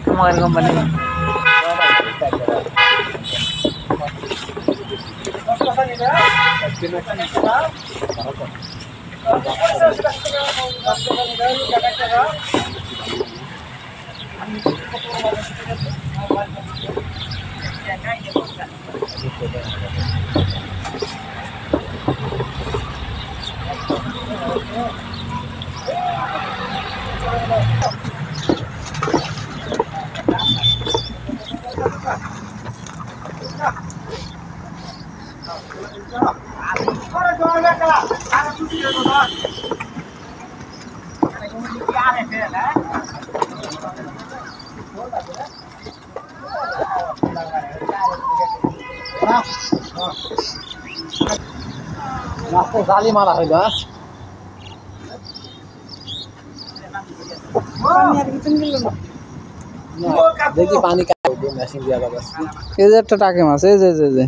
Kemarin company. রাস্তায় জালি মারা হইল। দেখি পানি মেশিন দিয়া যাচ্ছে। এই যে একটা টাকে মাছ, এই যে